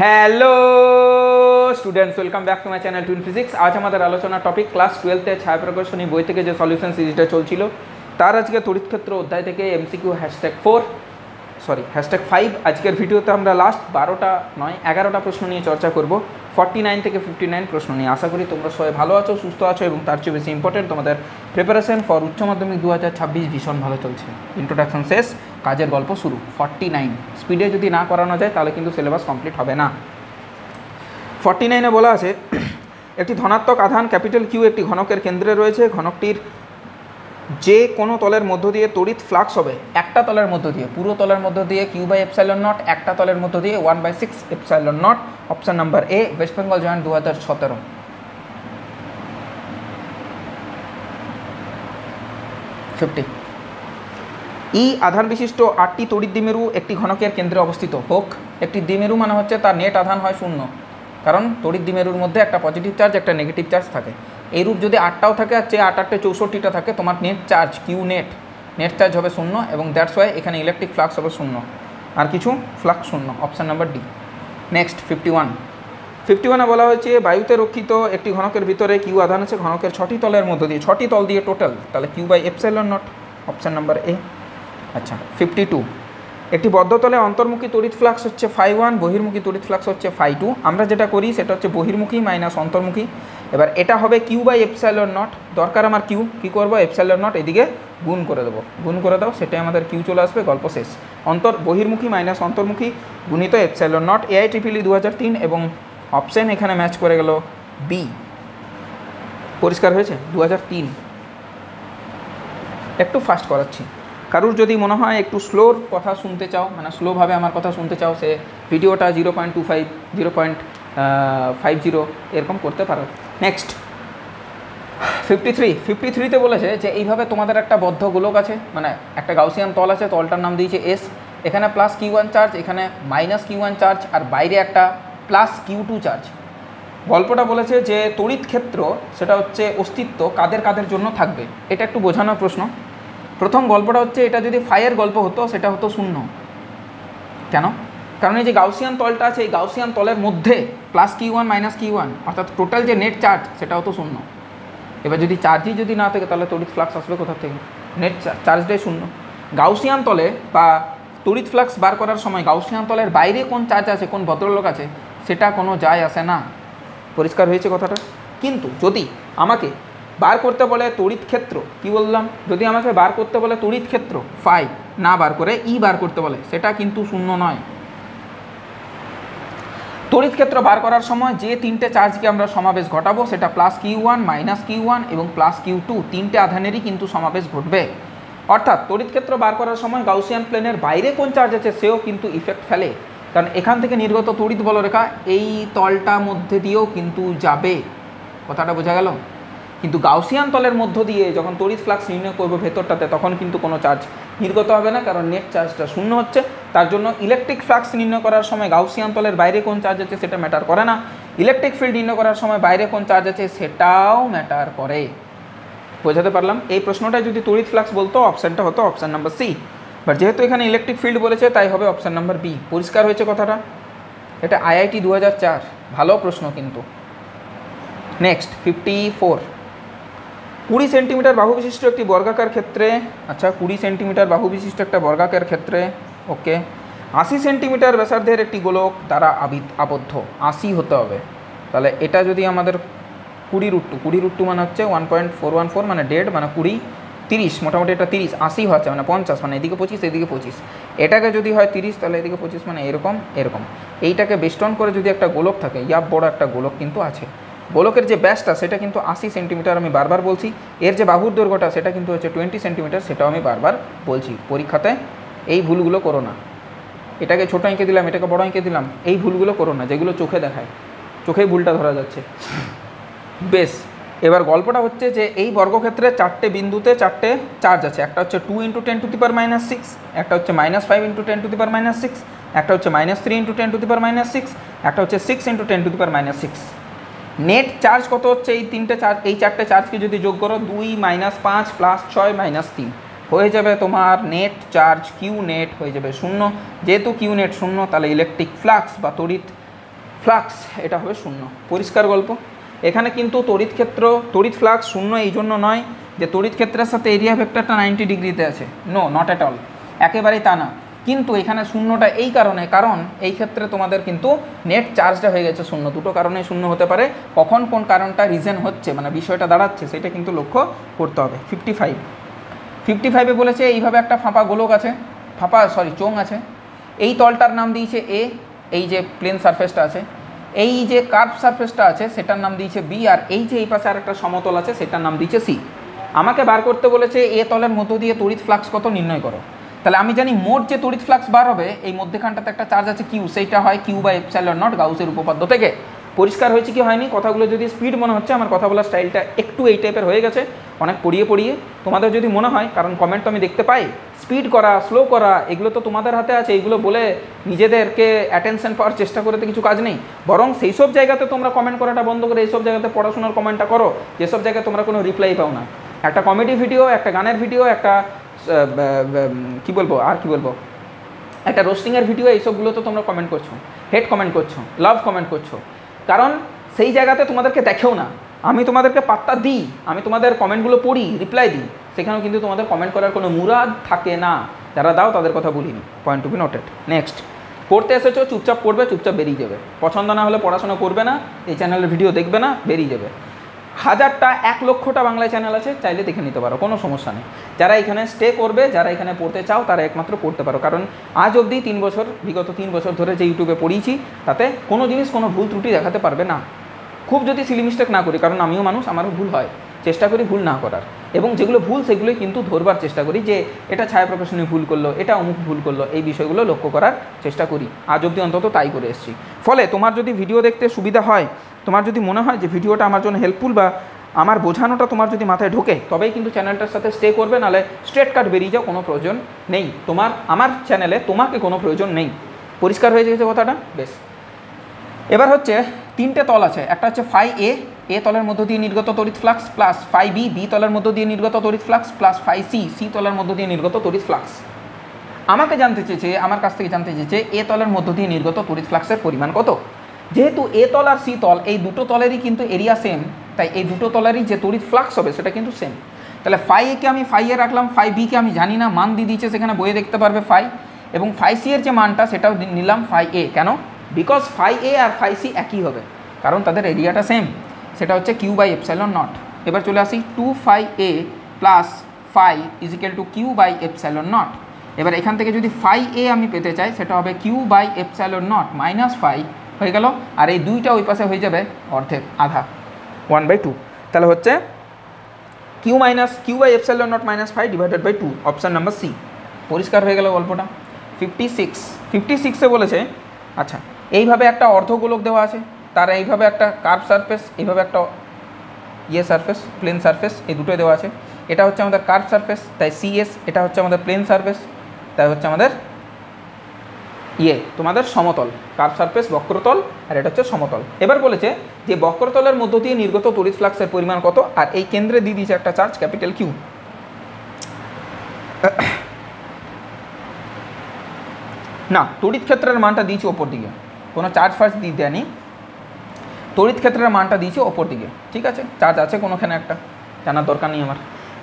Hello students, welcome back to my channel twin physics. আজ আমাদের আলোচনার টপিক ক্লাস 12-তে ছায়াপ্রকাশনী বই থেকে যে সলিউশন সিরিজটা চলছিল তার আজকে তড়িৎক্ষেত্র অধ্যায় থেকে এমসিকিউ #5। আজকের ভিডিওতে আমরা লাস্ট 11টা প্রশ্ন নিয়ে চর্চা করব, 49 থেকে 59 প্রশ্ন নিয়ে। আশা করি তোমরা সবাই ভালো আছো, সুস্থ আছো এবং তার চেয়ে বেশি ইম্পর্টেন্ট তোমাদের প্রিপারেশন ফর উচ্চ মাধ্যমিক 2026 ভীষণ ভালো চলছে। ইন্ট্রোডাকশন শেষ, কাজের গল্প শুরু। 49 স্পিডে যদি না করানো যায় তাহলে কিন্তু সিলেবাস কমপ্লিট হবে না। 49-এ বলা আছে, একটি ধনাত্মক আধান ক্যাপিটাল কিউ একটি ঘনকের কেন্দ্রে রয়েছে। ঘনকটির যে কোনো তলের মধ্য দিয়ে তড়িৎ ফ্লাক্স হবে একটা তলের মধ্য দিয়ে, পুরো তলের মধ্য দিয়ে Q/ε0, একটা তলের মধ্য দিয়ে 1/6ε0। Option number A, West Bengal joint 2017। 50 ই আধান বিশিষ্ট 8টি তড়িৎ দ্বিমেরু একটি ঘনকের কেন্দ্রে অবস্থিত হোক। একটি দ্বিমেরু মানে হচ্ছে তার নেট আধান হয় 0, কারণ তড়িৎ দ্বিমেরুর মধ্যে একটা পজিটিভ চার্জ একটা নেগেটিভ চার্জ থাকে। এইরূপ যদি 8টাও থাকে আর চেয়ে 8 64টা থাকে, তোমার নেট চার্জ নেট চার্জ হবে 0 এবং দ্যাটস ওয়াই এখানে ইলেকট্রিক ফ্লাক্স হবে 0, আর কিছু flux 0। Option number D. Next 51-এ বলা হয়েছে, বায়ুতে রক্ষিত একটি ঘনকের ভিতরে কিউ আধান আছে ঘনকের 6টি তলের মধ্য দিয়ে, 6টি তল দিয়ে টোটাল, তাহলে Q/ε0। অপশান নাম্বার এ। আচ্ছা 52, একটি বদ্ধতলে অন্তর্মুখী তড়িৎ ফ্লাক্স হচ্ছে φ1, বহির্মুখী তড়িৎ ফ্লাক্স হচ্ছে φ2। আমরা যেটা করি সেটা হচ্ছে বহির্মুখী মাইনাস অন্তর্মুখী। এবার এটা হবে Q/ε0, দরকার আমার কিউ, কী করবো, ε0 এদিকে গুণ করে দাও, সেটাই আমাদের কিউ চলে আসবে, গল্প শেষ। বহির্মুখী মাইনাস অন্তর্মুখী গুণিত ε0। AIEEE 2003 এবং অপশান এখানে ম্যাচ করে গেল বি। পরিষ্কার হয়েছে? 2003। একটু ফাস্ট করাচ্ছি, কারুর যদি মনে হয় একটু স্লোর কথা শুনতে চাও, মানে স্লোভাবে আমার কথা শুনতে চাও, সে ভিডিওটা 0.25 0.50 এরকম করতে পারো। নেক্সট 53-তে বলেছে যে এইভাবে তোমাদের একটা বদ্ধ গোলক আছে, মানে একটা গাউসিয়ান তল আছে, তলটার নাম দিয়েছে এস। এখানে প্লাস Q1 চার্জ, এখানে মাইনাস Q1 চার্জ, আর বাইরে একটা প্লাস Q2 চার্জ। গল্পটা বলেছে যে তড়িৎ ক্ষেত্র সেটা হচ্ছে অস্তিত্ব কাদের জন্য থাকবে, এটা একটু বোঝানোর প্রশ্ন। প্রথম গল্পটা হচ্ছে, এটা যদি ফাইয়ের গল্প হতো সেটা হতো 0। কেন? কারণ এই যে গাউসিয়ান তলটা আছে, এই গাউসিয়ান তলের মধ্যে প্লাস Q1 মাইনাস Q1 অর্থাৎ টোটাল যে নেট চার্জ সেটা হতো 0। এবার যদি চার্জই যদি না থাকে তাহলে তড়িৎ ফ্লাক্স আসবে কোথা থেকে? নেট চার্জটাই 0। গাউসিয়ান তলে বা তড়িৎ ফ্লাক্স বার করার সময় গাউসিয়ান তলের বাইরে কোন চার্জ আছে, কোন ভদ্রলোক আছে, সেটা কোনো যায় আসে না। পরিষ্কার হয়েছে কথাটা? কিন্তু যদি আমাকে বার করতে বলে তড়িৎ ক্ষেত্র, কি বললাম, যদি আমাকে বার করতে বলে তড়িৎ ক্ষেত্র ফাই, না বার করে ই বার করতে বলে, সেটা কিন্তু 0 নয়। তড়িৎ ক্ষেত্র বার করার সময় যে তিনটে চার্জকে আমরা সমাবেশ ঘটাবো সেটা প্লাস Q1 মাইনাস Q1 এবং প্লাস Q2, তিনটে আধানেরই কিন্তু সমাবেশ ঘটবে। অর্থাৎ তড়িৎ ক্ষেত্র বার করার সময় গাউসিয়ান প্লেনের বাইরে কোন চার্জ আছে সেও কিন্তু ইফেক্ট ফেলে, কারণ এখান থেকে নির্গত তড়িৎ বলরেখা এই তলটার মধ্যে দিয়েও কিন্তু যাবে। কথাটা বোঝা গেল? কিন্তু গাউসিয়ান তলের মধ্য দিয়ে যখন তড়িৎ ফ্লাক্স নির্ণয় করবো ভেতরটাতে, তখন কিন্তু কোনো চার্জ নির্গত হবে না, কারণ নেট চার্জটা 0 হচ্ছে। তার জন্য ইলেকট্রিক ফ্লাক্স নির্ণয় করার সময় গাউসিয়ান তলের বাইরে কোন চার্জ আছে সেটা ম্যাটার করে না, ইলেকট্রিক ফিল্ড নির্ণয় করার সময় বাইরে কোন চার্জ আছে সেটাও ম্যাটার করে। বোঝাতে পারলাম? এই প্রশ্নটা যদি তড়িৎ ফ্লাক্স বলতো অপশানটা হতো অপশান নাম্বার সি, বাট যেহেতু এখানে ইলেকট্রিক ফিল্ড বলেছে তাই হবে অপশান নাম্বার বি। পরিষ্কার হয়েছে কথাটা? এটা IIT 2004, ভালো প্রশ্ন কিন্তু। নেক্সট 54, 20 সেন্টিমিটার বাহু বিশিষ্ট একটি বর্গাকার ক্ষেত্রে, আচ্ছা 20 সেন্টিমিটার বাহু বিশিষ্ট একটা বর্গাকার ক্ষেত্রে, ওকে, 80 সেন্টিমিটার ব্যাসার্ধের একটি গোলক দ্বারা আবদ্ধ, 80 হতে হবে। তাহলে এটা যদি আমাদের 20√2 মানে হচ্ছে 1.414 মানে 1.5 মানে 20, 30, মোটামুটি এটা 30, 80 হচ্ছে মানে 50, মানে এদিকে 25 এদিকে 25। এটাকে যদি হয় 30 তাহলে এদিকে 25, মানে এরকম। এইটাকে বেস্টন করে যদি একটা গোলক থাকে, বড় একটা গোলক কিন্তু আছে, গোলকের যে ব্যাসটা সেটা কিন্তু 80 সেন্টিমিটার, আমি বারবার বলছি। এর যে বাহুর দৈর্ঘ্যটা সেটা কিন্তু হচ্ছে 20 সেন্টিমিটার, সেটাও আমি বারবার বলছি। পরীক্ষাতে এই ভুলগুলো করো না, এটাকে ছোটো এঁকে দিলাম এটাকে বড় এঁকে দিলাম, এই ভুলগুলো করো না যেগুলো চোখে দেখায়, চোখেই ভুলটা ধরা যাচ্ছে। বেশ, এবার গল্পটা হচ্ছে যে এই বর্গক্ষেত্রে 4টে বিন্দুতে 4টে চার্জ আছে। একটা হচ্ছে 2 × 10⁻⁶, একটা হচ্ছে -5 × 10⁻⁶, একটা হচ্ছে -3 × 10⁻⁶, একটা হচ্ছে 6 × 10⁻⁶। নেট চার্জ কত হচ্ছে? এই 4টে চার্জকে যদি যোগ করো, 2 - 5 + 6 - 3, হয়ে যাবে তোমার নেট চার্জ Q নেট হয়ে যাবে 0। যেহেতু Q নেট 0, তাহলে ইলেকট্রিক ফ্লাক্স বা তড়িৎ ফ্লাক্স এটা হবে শূন্য। পরিষ্কার গল্প। এখানে কিন্তু তড়িৎ ফ্লাক্স শূন্য এই জন্য নয় যে তড়িৎ ক্ষেত্রের সাথে এরিয়া ভেক্টরটা 90 ডিগ্রিতে আছে, নো, নট অ্যাট অল, একেবারেই তা না। কিন্তু এখানে শূন্যটা এই কারণে, কারণ এই ক্ষেত্রে তোমাদের কিন্তু নেট চার্জটা হয়ে গেছে শূন্য। দুটো কারণে শূন্য হতে পারে, কখন কোন কারণটা রিজন হচ্ছে মানে বিষয়টা দাঁড়াচ্ছে সেটা কিন্তু লক্ষ্য করতে হবে। 55-এ বলেছে এইভাবে একটা ফাঁপা গোলক আছে, চোঙ আছে, এই তলটার নাম দিয়েছে এ, এই যে প্লেন সারফেসটা আছে, এই যে কার্ভ সারফেসটা আছে সেটার নাম দিয়েছে বি, আর এই যে এই পাশে আর একটা সমতল আছে সেটার নাম দিয়েছে সি। আমাকে বার করতে বলেছে এ তলের মধ্য দিয়ে তড়িৎ ফ্লাক্স কত নির্ণয় করো। তাহলে আমি জানি মোট যে তড়িৎ ফ্লাক্স বার হবে এই মধ্যখানটাতে একটা চার্জ আছে কিউ, সেইটা হয় Q/ε0 গাউসের উপপাদ্য থেকে। পরিষ্কার হয়েছে কি হয়নি? কথাগুলো যদি স্পিড মনে হচ্ছে, আমার কথা বলার স্টাইলটা একটু এই টাইপের হয়ে গেছে, অনেক পড়িয়ে তোমাদের যদি মনে হয়, কারণ কমেন্ট তো আমি দেখতে পাই, স্পিড করা স্লো করা এগুলো তো তোমাদের হাতে আছে, এইগুলো বলে নিজেদেরকে অ্যাটেনশন পাওয়ার চেষ্টা করে তো কিছু কাজ নেই। বরং সেই সব জায়গাতে তোমরা কমেন্ট করাটা বন্ধ করে এইসব জায়গাতে পড়াশোনার কমেন্টটা করো যেসব জায়গায় তোমরা কোনো রিপ্লাই পাও না। একটা কমেডি ভিডিও, একটা গানের ভিডিও, একটা কি বলবো একটা রোস্টিংয়ের ভিডিও, এইসবগুলো তো তোমরা কমেন্ট করছো, হেট কমেন্ট করছো, লাভ কমেন্ট করছো, কারণ সেই জায়গাতে তোমাদেরকে দেখেও না। আমি তোমাদেরকে পাত্তা দিই, আমি তোমাদের কমেন্টগুলো পড়ি, রিপ্লাই দিই, সেখানেও কিন্তু তোমাদের কমেন্ট করার কোনো মুরাদ থাকে না। যারা দাও তাদের কথা বলিনি, point to be noted. Next, পড়তে এসেছো চুপচাপ পড়বে, চুপচাপ বেরিয়ে যাবে। পছন্দ না হলে পড়াশোনা করবে না, এই চ্যানেলের ভিডিও দেখবে না, বেরিয়ে যাবে। 1000টা 1 লক্ষটা বাংলায় চ্যানেল আছে, চাইলে দেখে নিতে পারো, কোনো সমস্যা নেই। যারা এখানে স্টে করবে, যারা এখানে পড়তে চাও তারা একমাত্র পড়তে পারো, কারণ আজ অবধি বিগত 3 বছর ধরে যে ইউটিউবে পড়িয়েছি তাতে কোনো জিনিস কোনো ভুল ত্রুটি দেখাতে পারবে না। খুব যদি সিলি মিস্টেক না করি, কারণ আমিও মানুষ, আমারও ভুল হয়, চেষ্টা করি ভুল না করার, এবং যেগুলো ভুল সেগুলোই কিন্তু ধরবার চেষ্টা করি, যে এটা ছায়া প্রকাশনী ভুল করলো, এটা অমুক ভুল করলো, এই বিষয়গুলো লক্ষ্য করার চেষ্টা করি। আজ অবধি অন্তত তাই করে এসেছি। ফলে তোমার যদি ভিডিও দেখতে সুবিধা হয়, তোমার যদি মনে হয় যে ভিডিওটা আমার জন্য হেল্পফুল বা আমার বোঝানোটা তোমার যদি মাথায় ঢোকে, তবেই কিন্তু চ্যানেলটার সাথে স্টে করবে, নাহলে স্ট্রেট কাট বেরিয়ে যাও, কোনো প্রয়োজন নেই তোমার আমার চ্যানেলে, তোমাকে কোনো প্রয়োজন নেই। পরিষ্কার হয়ে গেছে কথাটা? বেশ, এবার হচ্ছে 3টে তল আছে, একটা হচ্ছে ফাই এ তলের মধ্য দিয়ে নির্গত তড়িৎ ফ্লাক্স, প্লাস ফাই বি তলের মধ্য দিয়ে নির্গত তড়িৎ ফ্লাক্স, প্লাস ফাই সি তলের মধ্য দিয়ে নির্গত তড়িৎ ফ্লাক্স। আমাকে জানতে চেয়েছে, আমার কাছ থেকে জানতে চেয়েছে এ তলের মধ্য দিয়ে নির্গত তড়িৎ ফ্লাক্সের পরিমাণ কত। যেহেতু এ তল আর সি তল এই দুটো তলেরই কিন্তু এরিয়া সেম, তাই এই দুটো তলেরই যে তড়িৎ ফ্লাক্স হবে সেটা কিন্তু সেম। তাহলে ফাই একে আমি ফাই এ রাখলাম, ফাই বিকে আমি জানি না, মান দিয়ে দিয়েছে সেখানে, বইয়ে দেখতে পারবে ফাই, এবং ফাই সি এর যে মানটা সেটাও নিলাম ফাই এ। কেন? বিকজ ফাই এ আর ফাই সি একই হবে, কারণ তাদের এরিয়াটা সেম, সেটা হচ্ছে Q/ε0। এবার চলে আসি 2 phi A plus phi is equal to Q/ε0। এবার এখান থেকে যদি ফাই এ আমি পেতে চাই, সেটা হবে Q/ε0 মাইনাস ফাই হয়ে গেল, আর এই দুইটা ওই পাশে হয়ে যাবে অর্ধেক, আধা, 1/2। তাহলে হচ্ছে Q/ε0 minus phi divided by 2, option number C. পরিষ্কার হয়ে গেল গল্পটা। 56-এ বলেছে, আচ্ছা এইভাবে একটা অর্ধগোলক দেওয়া আছে, তার এইভাবে একটা কার্ভ সারফেস, এইভাবে একটা সারফেস, প্লেন সারফেস, এই দুটোই দেওয়া আছে। এটা হচ্ছে আমাদের কার্ভ সারফেস, তাই CS, এটা হচ্ছে আমাদের প্লেন সারফেস, তাই হচ্ছে আমাদের তোমাদের সমতল। কার্ভ সারফেস বক্রতল, আর এটা হচ্ছে সমতল। এবার বলেছে যে বক্রতলের মধ্য দিয়ে নির্গত তড়িৎ ফ্লাক্সের পরিমাণ কত, আর এই কেন্দ্রে দিয়ে দিয়েছে একটা চার্জ ক্যাপিটাল কিউ। না, তড়িৎ ক্ষেত্রের মানটা দিয়েছে ওপর দিকে, কোনো চার্জ ফার্জ দিয়ে দেয়নি, তড়িৎ ক্ষেত্রের মানটা দিয়েছে ওপর দিকে, ঠিক আছে? চার্জ আছে কোনোখানে একটা, জানার দরকার নেই আমার।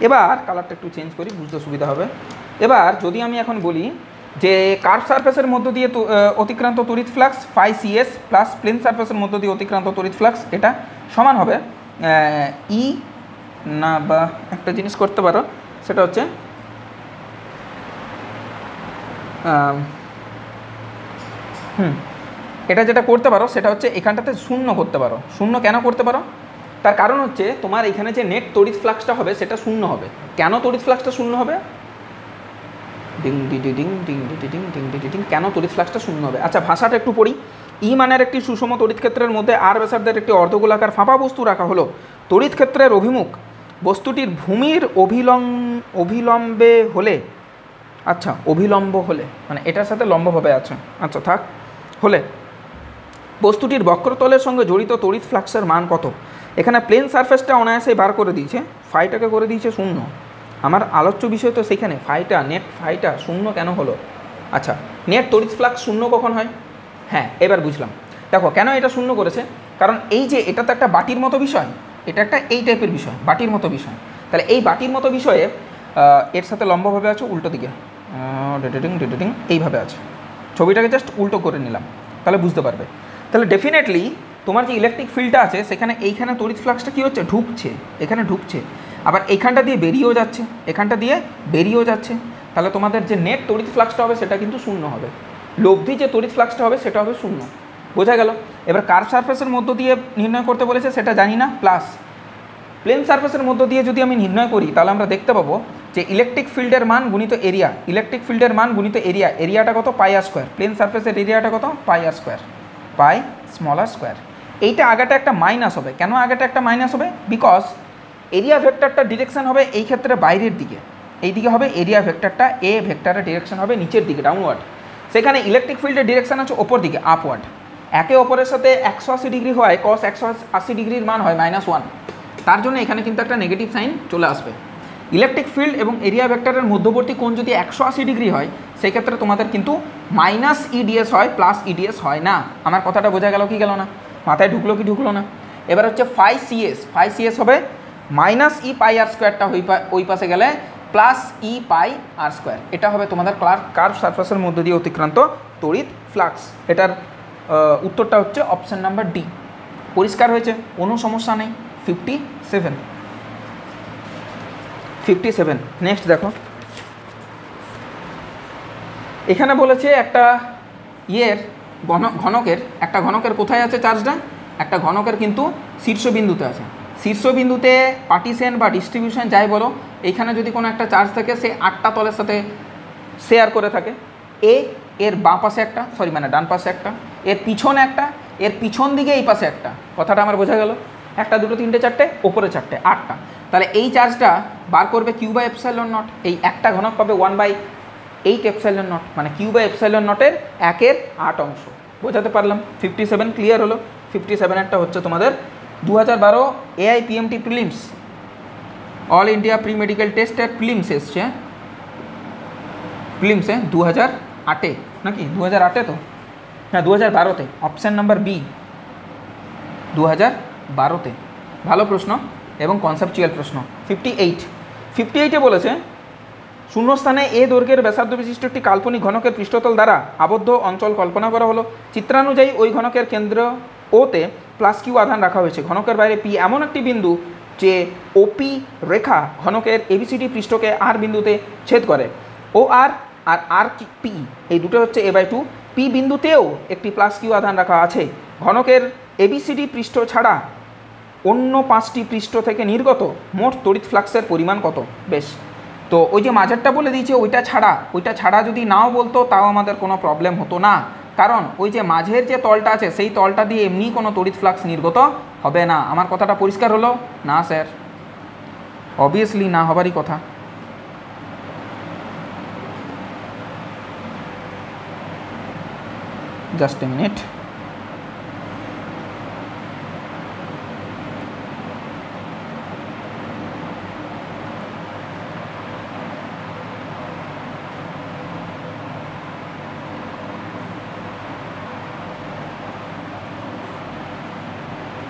এবার কালারটা একটু চেঞ্জ করি, বুঝতে সুবিধা হবে। এবার যদি আমি এখন বলি যে কার্ভ সারফেসের মধ্য দিয়ে অতিক্রান্ত তড়িৎ flux phi CS plus plane সারফেসের মধ্য দিয়ে অতিক্রান্ত তড়িৎ ফ্লাক্স, এটা সমান হবে ই না, বা একটা জিনিস করতে পারো, সেটা হচ্ছে এটা যেটা করতে পারো সেটা হচ্ছে এখানটাতে শূন্য করতে পারো। শূন্য কেন করতে পারো? তার কারণ হচ্ছে তোমার এখানে যে নেট তড়িৎ ফ্লাক্সটা হবে সেটা শূন্য হবে। কেন তড়িৎ ফ্লাক্সটা শূন্য হবে? Ding D D ding ding D D ding ding D D ding. কেন তড়িৎ ফ্লাক্সটা শূন্য হবে? আচ্ছা, ভাষাটা একটু পড়ি। ই মানের একটি সুষম তড়িৎ ক্ষেত্রের মধ্যে আর ব্যাসার্ধের একটি অর্ধগোলাকার ফাঁপা বস্তু রাখা হলো। তড়িৎ ক্ষেত্রের অভিমুখ বস্তুটির ভূমির অভিলম্বে হলে, আচ্ছা অভিলম্ব হলে মানে এটার সাথে লম্বভাবে আছে, আচ্ছা থাক, হলে বস্তুটির বক্রতলের সঙ্গে জড়িত তড়িৎ ফ্লাক্সের মান কত? এখানে প্লেন সারফেসটা অনায়াসেই বার করে দিয়েছে, ফাইটাকে করে দিয়েছে শূন্য। আমার আলোচ্য বিষয় তো সেখানে ফাইটা, নেট ফাইটা শূন্য কেন হলো? আচ্ছা, নেট তড়িৎ ফ্লাক্স শূন্য কখন হয়? হ্যাঁ, এবার বুঝলাম। দেখো কেন এটা শূন্য করেছে, কারণ এই যে এটা তো একটা বাটির মতো বিষয়, এটা একটা এই টাইপের বিষয়, বাটির মতো বিষয়। তাহলে এই বাটির মতো বিষয়ে এর সাথে লম্বভাবে আছে উল্টো দিকে, ডেটেটিং এইভাবে আছে। ছবিটাকে জাস্ট উল্টো করে নিলাম, তাহলে বুঝতে পারবে। তাহলে ডেফিনেটলি তোমার যে ইলেকট্রিক ফিল্ডটা আছে সেখানে এইখানে তড়িৎ ফ্লাক্সটা কী হচ্ছে, ঢুকছে, এখানে ঢুকছে, আবার এইখানটা দিয়ে বেরিয়েও যাচ্ছে, এখানটা দিয়ে বেরিয়েও যাচ্ছে। তাহলে তোমাদের যে নেট তড়িৎ ফ্লাক্সটা হবে সেটা কিন্তু শূন্য হবে, লব্ধি যে তড়িৎ ফ্লাক্সটা হবে সেটা হবে শূন্য। বোঝা গেল? এবার কার্ভ সারফেসের মধ্য দিয়ে নির্ণয় করতে বলেছে সেটা জানি না, প্লাস প্লেন সারফেসের মধ্য দিয়ে যদি আমি নির্ণয় করি তাহলে আমরা দেখতে পাবো যে ইলেকট্রিক ফিল্ডের মান গুণিত এরিয়া, ইলেকট্রিক ফিল্ডের মান গুণিত এরিয়া, এরিয়াটা কত, পাই আর স্কোয়ার, প্লেন সারফেসের এরিয়াটা কত, পাই আর স্কোয়ার, পাই স্মল আর স্কোয়ার। এইটা আগেটা একটা মাইনাস হবে, কেন আগেটা একটা মাইনাস হবে, বিকজ এরিয়া ভেক্টরটার ডিরেকশন হবে এই ক্ষেত্রে বাইরের দিকে, এই দিকে হবে এরিয়া ভেক্টরটা, এ ভেক্টরের ডিরেকশন হবে নিচের দিকে, ডাউনওয়ার্ড। সেখানে ইলেকট্রিক ফিল্ডের ডিরেকশন আছে ওপর দিকে, আপওয়ার্ড। একে অপরের সাথে 180 ডিগ্রি হয়, কস 180 ডিগ্রির মান হয় -1, তার জন্য এখানে কিন্তু একটা নেগেটিভ সাইন চলে আসবে। ইলেকট্রিক ফিল্ড এবং এরিয়া ভেক্টরের মধ্যবর্তী কোণ যদি 180 ডিগ্রি হয় সেই ক্ষেত্রে তোমাদের কিন্তু -EDS হয়, +EDS হয় না। আমার কথাটা বোঝা গেল কি গেল না, মাথায় ঢুকলো কি ঢুকলো না? এবার হচ্ছে ফাই সিএস হবে -E পাই আর স্কোয়ারটা ওই পাশে গেলে +E পাই আর স্কোয়ার, এটা হবে তোমাদের কার্ভ সারফেসের মধ্য দিয়ে অতিক্রান্ত তড়িৎ ফ্লাক্স। এটার উত্তরটা হচ্ছে অপশান নাম্বার ডি। পরিষ্কার হয়েছে, কোনো সমস্যা নেই। 57 নেক্সট দেখো, এখানে বলেছে একটা ঘনকের কোথায় আছে চার্জটা, একটা ঘনকের কিন্তু শীর্ষবিন্দুতে আছে। শীর্ষবিন্দুতে পার্টিশন বা ডিস্ট্রিবিউশন যাই বলো, এইখানে যদি কোনো একটা চার্জ থাকে সে 8টা তলের সাথে শেয়ার করে থাকে। এর বাঁ পাশে একটা, ডান পাশে একটা, এর পিছনে একটা, এর পিছন দিকে এই পাশে একটা। কথাটা আমার বোঝা গেল? 1 2 3 4 ওপরে 4টে, 8টা। তাহলে এই চার্জটা বার করবে Q/ε0, এই একটা ঘনক পাবে 1/8ε0, মানে Q/ε0-এর 1/8 অংশ। বোঝাতে পারলাম? 57 ক্লিয়ার হলো। 57-এরটা হচ্ছে তোমাদের 2012 AIPMT prelims, all India pre medical টেস্টের প্রিলিমস এসছে, প্রিলিমসে 2008-এ নাকি 2008-এ, তো হ্যাঁ 2012-তে, অপশান নাম্বার বি 2012-তে। ভালো প্রশ্ন এবং কনসেপচুয়াল প্রশ্ন। 58-এ বলেছে শূন্যস্থানে এ দৈর্ঘ্যের ব্যাসার্ধ বিশিষ্ট একটি কাল্পনিক ঘনকের পৃষ্ঠতল দ্বারা আবদ্ধ অঞ্চল কল্পনা করা হলো। চিত্রানুযায়ী ওই ঘনকের কেন্দ্র ওতে +Q আধান রাখা হয়েছে। ঘনকের বাইরে P এমন একটি বিন্দু যে OP রেখা ঘনকের ABCD পৃষ্ঠকে R বিন্দুতে ছেদ করে। OR আর RP এই দুটো হচ্ছে a/2। P বিন্দুতেও একটি +Q আধান রাখা আছে। ঘনকের ABCD পৃষ্ঠ ছাড়া অন্য 5টি পৃষ্ঠ থেকে নির্গত মোট তড়িৎ ফ্লাক্সের পরিমাণ কত? বেশ, তো ওই যে মাঝেরটা বলে দিয়েছে, ওইটা ছাড়া যদি নাও বলতো তাও আমাদের কোনো প্রবলেম হতো না, কারণ ওই যে মাঝের যে তলটা আছে সেই তলটা দিয়ে এমনি কোনো তড়িৎ ফ্লাক্স নির্গত হবে না। আমার কথাটা পরিষ্কার হলো? না স্যার, অবভিয়াসলি না হবারই কথা। Just a minute.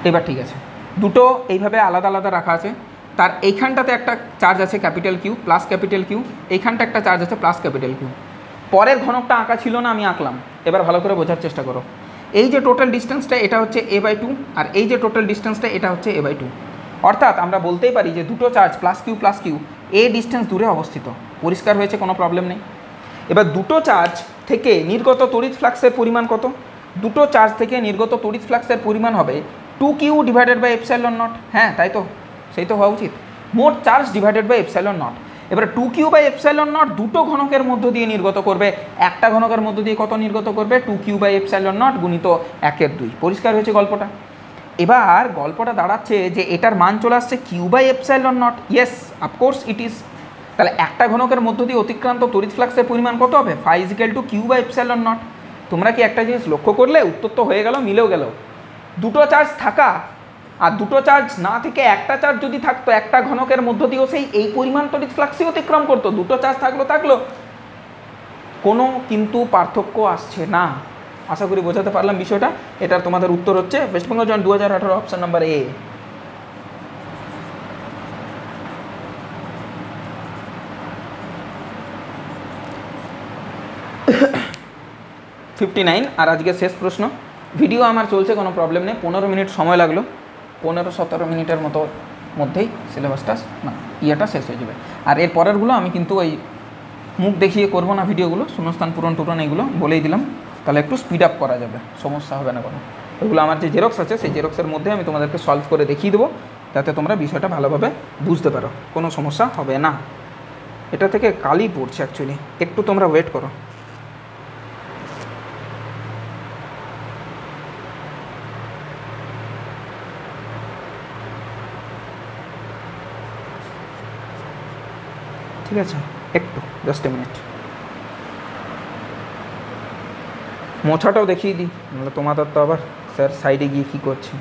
এবার ঠিক আছে, দুটো এইভাবে আলাদা আলাদা রাখা আছে। তার এইখানটাতে একটা চার্জ আছে Q +Q, এইখানটা একটা চার্জ আছে +Q। পরের ঘনকটা আঁকা ছিল না, আমি আঁকলাম। এবার ভালো করে বোঝার চেষ্টা করো। এই যে টোটাল ডিস্টেন্সটা এটা হচ্ছে a/2, আর এই যে টোটাল ডিস্টেন্সটা এটা হচ্ছে a/2। অর্থাৎ আমরা বলতেই পারি যে দুটো চার্জ +Q a ডিস্টেন্স দূরে অবস্থিত। পরিষ্কার হয়েছে? কোনো প্রবলেম নেই। এবার দুটো চার্জ থেকে নির্গত তড়িৎ ফ্লাক্সের পরিমাণ কত? দুটো চার্জ থেকে নির্গত তড়িৎ ফ্লাক্সের পরিমাণ হবে 2Q/ε0। হ্যাঁ তাই তো, সেই তো হওয়া উচিত। মোট চার্জ /ε0। এবার 2Q/ε0 দুটো ঘনকের মধ্য দিয়ে নির্গত করবে, একটা ঘনকের মধ্য দিয়ে কত নির্গত করবে? 2Q/ε0 গুণিত 1/2। পরিষ্কার হয়েছে গল্পটা? এবার গল্পটা দাঁড়াচ্ছে যে এটার মান চলে আসছে Q/ε0। Yes, of course it is. তাহলে একটা ঘনকের মধ্য দিয়ে অতিক্রান্ত তড়িৎ ফ্লাক্সের পরিমাণ কত হবে? φ = Q/ε0। তোমরা কি একটা জিনিস লক্ষ্য করলে? উত্তর তো হয়ে গেল, মিলেও গেল। দুটো চার্জ থাকা আর দুটো চার্জ না থেকে একটা চার্জ যদি থাকতো একটা ঘনকের মধ্য দিয়েও সেই এই পরিমাণ তড়িৎ ফ্লাক্সই অতিক্রম করতো। দুটো চার্জ থাকলো, কোনো কিন্তু পার্থক্য আসছে না। আশা করি বোঝাতে পারলাম বিষয়টা। এটার তোমাদের উত্তর হচ্ছে West Bengal joint 2018 option number A. 59 আর আজকে শেষ প্রশ্ন। ভিডিও আমার চলছে, কোনো প্রবলেম নেই, 15 মিনিট সময় লাগলো, 15-17 মিনিটের মধ্যেই সিলেবাসটা ইয়েটা শেষ হয়ে যাবে। আর এর পরেরগুলো আমি কিন্তু ওই মুখ দেখিয়ে করবো না ভিডিওগুলো, শূন্যস্থান পূরণ এগুলো বলেই দিলাম, তাহলে একটু স্পিড আপ করা যাবে, সমস্যা হবে না কোনো। ওইগুলো আমার যে জেরক্স আছে সেই জেরক্সের মধ্যে আমি তোমাদেরকে সলভ করে দেখিয়ে দেবো, যাতে তোমরা বিষয়টা ভালোভাবে বুঝতে পারো, কোনো সমস্যা হবে না। এটা থেকে কালই পড়ছে অ্যাকচুয়ালি, একটু তোমরা ওয়েট করো। ঠিক আছে, একটু জাস্ট এ মিনিট। মোছাটাও দেখিয়ে দিই, নাহলে তোমাদের তো আবার স্যার সাইডে গিয়ে কী করছে।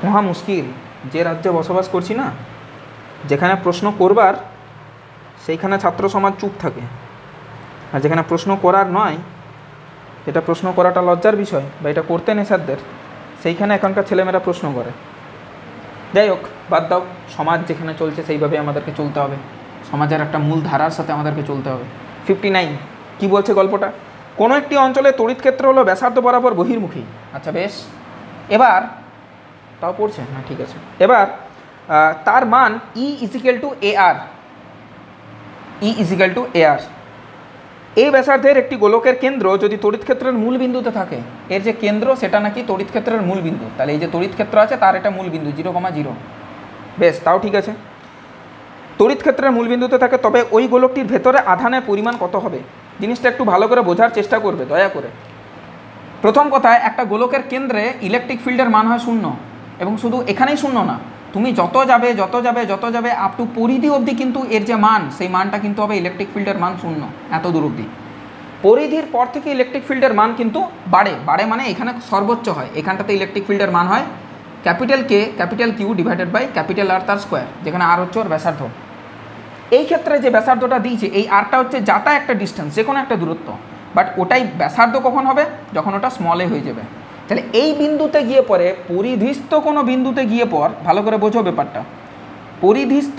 মহা মুশকিল, যে রাজ্যে বসবাস করছি না, যেখানে প্রশ্ন করবার সেইখানে ছাত্র সমাজ চুপ থাকে, আর যেখানে প্রশ্ন করার নয়, যেটা প্রশ্ন করাটা লজ্জার বিষয় বা এটা করতে নেই স্যারদের, সেইখানে এখনকার ছেলেমেয়েরা প্রশ্ন করে। যাই হোক, বাদ দাও, সমাজ যেখানে চলছে সেইভাবে আমাদেরকে চলতে হবে, সমাজের একটা মূল ধারার সাথে আমাদেরকে চলতে হবে। 59 কি বলছে গল্পটা? কোনো একটি অঞ্চলে তড়িৎ ক্ষেত্র হলো ব্যাসার্ধ বরাবর বহির্মুখী। আচ্ছা বেশ, এবার তাও পড়ছে না, ঠিক আছে। এবার তার মান E = AR, E = AR। এই ব্যাসার্ধের একটি গোলকের কেন্দ্র যদি তড়িৎ ক্ষেত্রের মূল বিন্দুতে থাকে, এর যে কেন্দ্র সেটা নাকি তড়িৎ ক্ষেত্রের মূল বিন্দু, তাহলে এই যে তড়িৎ ক্ষেত্র আছে তার এটা মূল বিন্দু 0,0। বেশ, তাও ঠিক আছে। তড়িৎ ক্ষেত্রের মূল বিন্দুতে থাকে, তবে ওই গোলকটির ভেতরে আধানের পরিমাণ কত হবে? জিনিসটা একটু ভালো করে বোঝার চেষ্টা করবে দয়া করে। প্রথম কথায়, একটা গোলকের কেন্দ্রে ইলেকট্রিক ফিল্ডের মান হয় 0, এবং শুধু এখানেই 0 না, তুমি যত যাবে আপ টু পরিধি অবধি কিন্তু এর যে মান, সেই মানটা কিন্তু হবে ইলেকট্রিক ফিল্ডের মান 0, এত দূর অবধি। পরিধির পর থেকে ইলেকট্রিক ফিল্ডের মান কিন্তু বাড়ে মানে এখানে সর্বোচ্চ হয়, এখানটাতে ইলেকট্রিক ফিল্ডের মান হয় capital Q divided by capital R তার স্কোয়ার, যেখানে আর হচ্ছে ওর ব্যাসার্ধ। এই ক্ষেত্রে যে ব্যাসার্ধটা দিয়েছে, এই আরটা হচ্ছে যাতা একটা ডিস্টেন্স, যে কোনো একটা দূরত্ব, বাট ওটাই ব্যাসার্ধ কখন হবে? যখন ওটা স্মলে হয়ে যাবে। তাহলে এই বিন্দুতে গিয়ে পরে, পরিধিস্থ কোনো বিন্দুতে গিয়ে পর, ভালো করে বোঝো ব্যাপারটা, পরিধিস্থ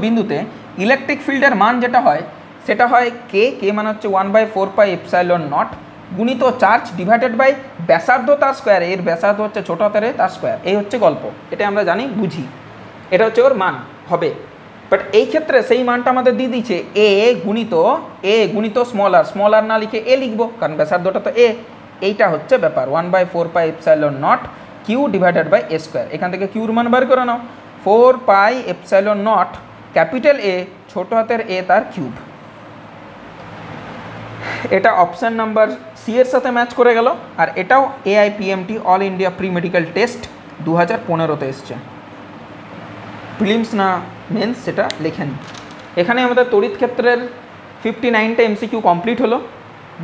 বিন্দুতে ইলেকট্রিক ফিল্ডের মান যেটা হয় সেটা হয় কে মানে হচ্ছে 1/4πε0 গুণিত চার্জ ডিভাইডেড বাই ব্যাসার্ধ তার স্কোয়ার। এর ব্যাসার্ধ হচ্ছে ছোট হাতের তার স্কোয়ার। এই হচ্ছে গল্প, এটা আমরা জানি, বুঝি, এটা হচ্ছে ওর মান হবে। বাট এই ক্ষেত্রে সেই মানটা আমাদের দিয়ে দিচ্ছে এ গুণিত স্মল আর না লিখে এ লিখবো, কারণ ব্যাসার্ধটা তো এ। এইটা হচ্ছে ব্যাপার, 1/4πε0 q divided by a square. এখান থেকে কিউর মান বার করে নাও, 4πε0 ক্যাপিটাল এ ছোট হাতের এ তার কিউব। এটা অপশান নাম্বার সি এর সাথে ম্যাচ করে গেল। আর এটাও AIPMT all India pre medical test 2015-তে এসছে, প্রিলিমস না মেন্স সেটা লেখেনি। এখানে আমাদের তড়িৎ ক্ষেত্রের 59টা MCQ কমপ্লিট হলো।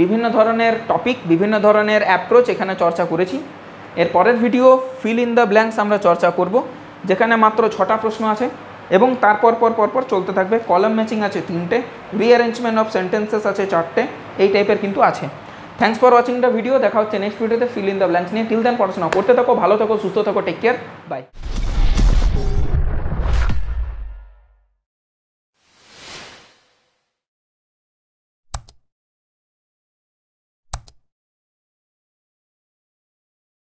বিভিন্ন ধরনের টপিক, বিভিন্ন ধরনের অ্যাপ্রোচ এখানে চর্চা করেছি। এর পরের video fill in the blanks আমরা চর্চা করব, যেখানে মাত্র 6টা প্রশ্ন আছে এবং তারপর পর চলতে থাকবে। কলাম ম্যাচিং আছে 3টে, রিঅ্যারেঞ্জমেন্ট অফ সেন্টেন্সেস আছে 4টে, এই টাইপের কিন্তু আছে। Thanks for watching the video. দেখা হচ্ছে নেক্সট ভিডিওতে ফিল ইন দ্য ব্ল্যাঙ্কস নিয়ে। টিল দেন পড়াশোনা করতে থাকো, ভালো থাকো, সুস্থ থাকো, টেক কেয়ার, বাই।